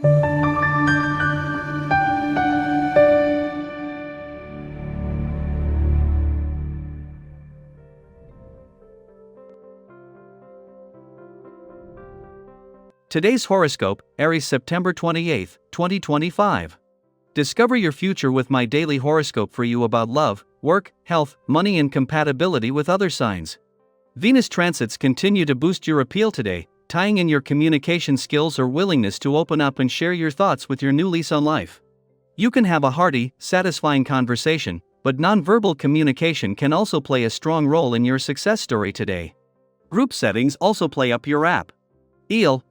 Today's horoscope, Aries, September 28, 2025. Discover your future with my daily horoscope for you about love, work, health, money, and compatibility with other signs. Venus transits continue to boost your appeal today, tying in your communication skills or willingness to open up and share your thoughts with your new lease on life. You can have a hearty, satisfying conversation, but nonverbal communication can also play a strong role in your success story today. Group settings also play up your app.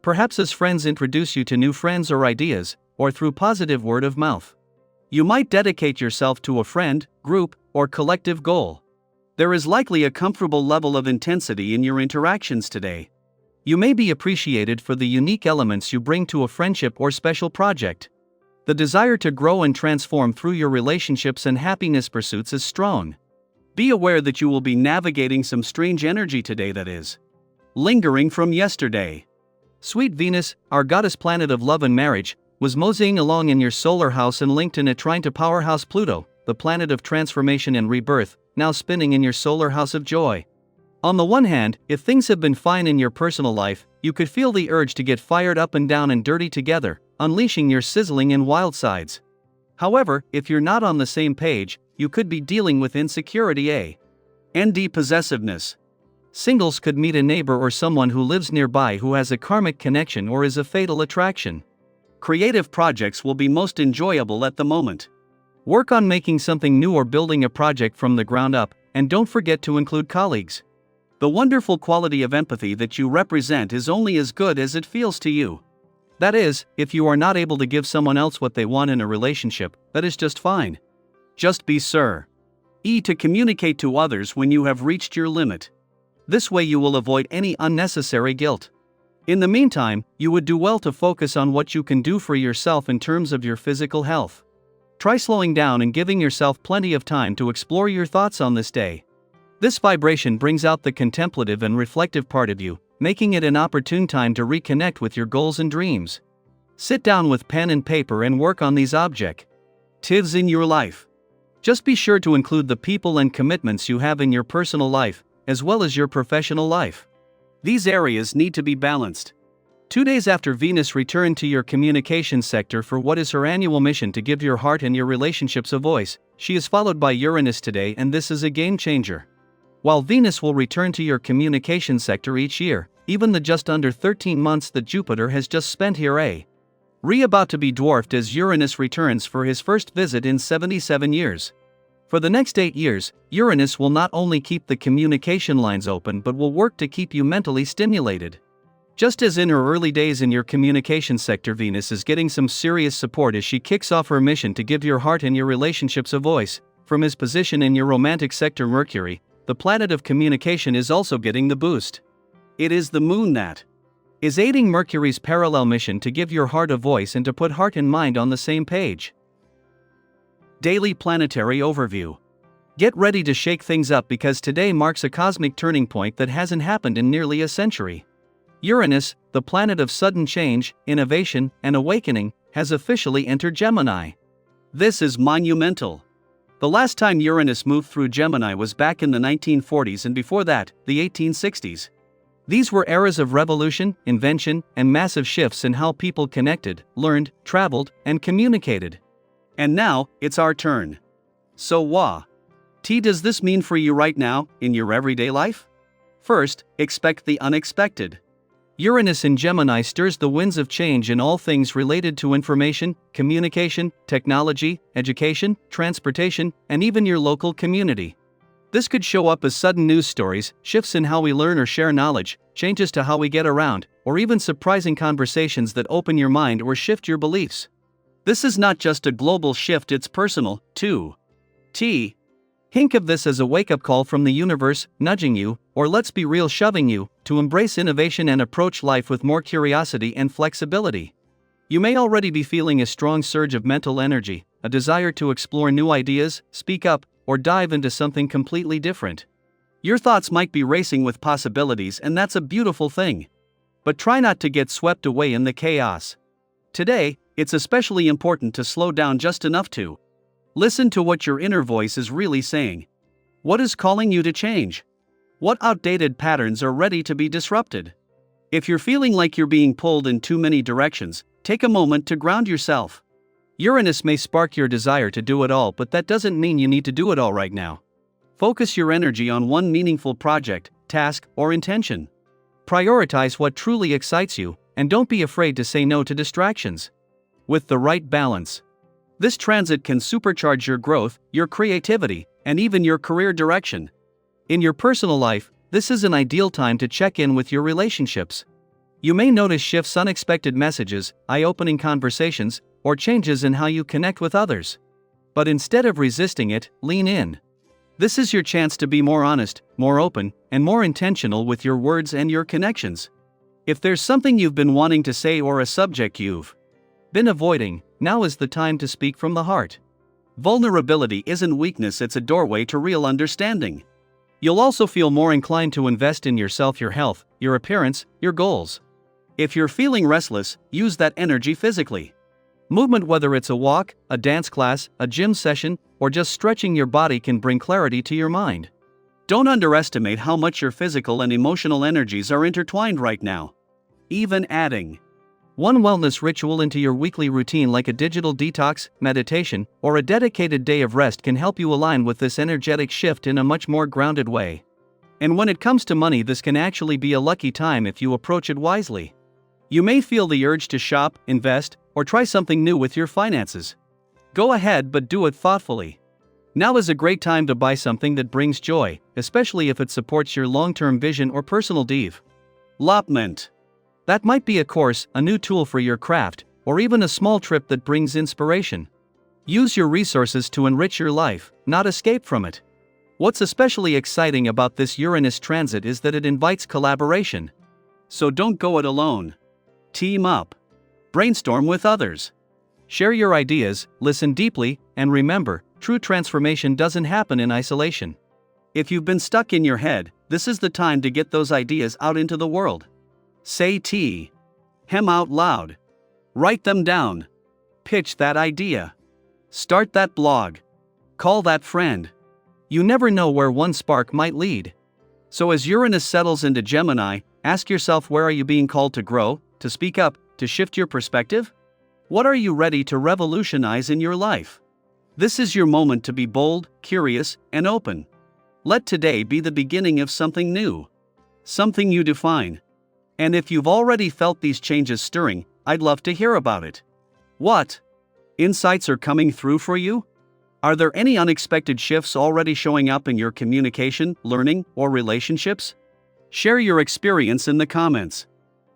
Perhaps as friends introduce you to new friends or ideas, or through positive word of mouth. You might dedicate yourself to a friend, group, or collective goal. There is likely a comfortable level of intensity in your interactions today. You may be appreciated for the unique elements you bring to a friendship or special project. The desire to grow and transform through your relationships and happiness pursuits is strong. Be aware that you will be navigating some strange energy today that is lingering from yesterday. Sweet Venus, our goddess planet of love and marriage, was moseying along in your solar house and linked in a trine to powerhouse Pluto, the planet of transformation and rebirth, now spinning in your solar house of joy. On the one hand, if things have been fine in your personal life, you could feel the urge to get fired up and down and dirty together, unleashing your sizzling and wild sides. However, if you're not on the same page, you could be dealing with insecurity and possessiveness. Singles could meet a neighbor or someone who lives nearby who has a karmic connection or is a fatal attraction. Creative projects will be most enjoyable at the moment. Work on making something new or building a project from the ground up, and don't forget to include colleagues. The wonderful quality of empathy that you represent is only as good as it feels to you. That is, if you are not able to give someone else what they want in a relationship, that is just fine. Just be sure to communicate to others when you have reached your limit. This way you will avoid any unnecessary guilt. In the meantime, you would do well to focus on what you can do for yourself in terms of your physical health. Try slowing down and giving yourself plenty of time to explore your thoughts on this day. This vibration brings out the contemplative and reflective part of you, making it an opportune time to reconnect with your goals and dreams. Sit down with pen and paper and work on these objectives in your life. Just be sure to include the people and commitments you have in your personal life, as well as your professional life. These areas need to be balanced. 2 days after Venus returned to your communication sector for what is her annual mission to give your heart and your relationships a voice, she is followed by Uranus today, and this is a game changer. While Venus will return to your communication sector each year, even the just under 13 months that Jupiter has just spent here about to be dwarfed as Uranus returns for his first visit in 77 years. For the next 8 years, Uranus will not only keep the communication lines open but will work to keep you mentally stimulated. Just as in her early days in your communication sector, Venus is getting some serious support as she kicks off her mission to give your heart and your relationships a voice. From his position in your romantic sector, Mercury, the planet of communication, is also getting the boost. It is the moon that is aiding Mercury's parallel mission to give your heart a voice and to put heart and mind on the same page. Daily planetary overview. Get ready to shake things up because today marks a cosmic turning point that hasn't happened in nearly a century. Uranus, the planet of sudden change, innovation, and awakening, has officially entered Gemini. This is monumental. The last time Uranus moved through Gemini was back in the 1940s, and before that, the 1860s. These were eras of revolution, invention, and massive shifts in how people connected, learned, traveled, and communicated. And now, it's our turn. So what does this mean for you right now, in your everyday life? First, expect the unexpected. Uranus in Gemini stirs the winds of change in all things related to information, communication, technology, education, transportation, and even your local community. This could show up as sudden news stories, shifts in how we learn or share knowledge, changes to how we get around, or even surprising conversations that open your mind or shift your beliefs. This is not just a global shift, it's personal, too. Think of this as a wake-up call from the universe, nudging you, or let's be real, shoving you, to embrace innovation and approach life with more curiosity and flexibility. You may already be feeling a strong surge of mental energy, a desire to explore new ideas, speak up, or dive into something completely different. Your thoughts might be racing with possibilities, and that's a beautiful thing. But try not to get swept away in the chaos. Today, It's especially important to slow down just enough to listen to what your inner voice is really saying. What is calling you to change? What outdated patterns are ready to be disrupted? If you're feeling like you're being pulled in too many directions, take a moment to ground yourself. Uranus may spark your desire to do it all, but that doesn't mean you need to do it all right now. Focus your energy on one meaningful project, task, or intention. Prioritize what truly excites you, and don't be afraid to say no to distractions. With the right balance, this transit can supercharge your growth, your creativity, and even your career direction. In your personal life, this is an ideal time to check in with your relationships. You may notice shifts, unexpected messages, eye-opening conversations, or changes in how you connect with others. But instead of resisting it, lean in. This is your chance to be more honest, more open, and more intentional with your words and your connections. If there's something you've been wanting to say or a subject you've been avoiding, now is the time to speak from the heart. Vulnerability isn't weakness, it's a doorway to real understanding. You'll also feel more inclined to invest in yourself, your health, your appearance, your goals. If you're feeling restless, use that energy physically. Movement, whether it's a walk, a dance class, a gym session, or just stretching your body, can bring clarity to your mind. Don't underestimate how much your physical and emotional energies are intertwined right now. Even adding one wellness ritual into your weekly routine, like a digital detox, meditation, or a dedicated day of rest, can help you align with this energetic shift in a much more grounded way. And when it comes to money, this can actually be a lucky time if you approach it wisely. You may feel the urge to shop, invest, or try something new with your finances. Go ahead, but do it thoughtfully. Now is a great time to buy something that brings joy, especially if it supports your long-term vision or personal development. That might be a course, a new tool for your craft, or even a small trip that brings inspiration. Use your resources to enrich your life, not escape from it. What's especially exciting about this Uranus transit is that it invites collaboration. So don't go it alone. Team up. Brainstorm with others. Share your ideas, listen deeply, and remember, true transformation doesn't happen in isolation. If you've been stuck in your head, this is the time to get those ideas out into the world. Say hem out loud. Write them down. Pitch that idea. Start that blog. Call that friend. You never know where one spark might lead. So as Uranus settles into Gemini, ask yourself, where are you being called to grow, to speak up, to shift your perspective? What are you ready to revolutionize in your life? This is your moment to be bold, curious, and open. Let today be the beginning of something new. Something you define. And if you've already felt these changes stirring, I'd love to hear about it. What insights are coming through for you? Are there any unexpected shifts already showing up in your communication, learning, or relationships? Share your experience in the comments.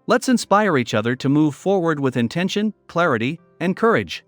Let's inspire each other to move forward with intention, clarity, and courage.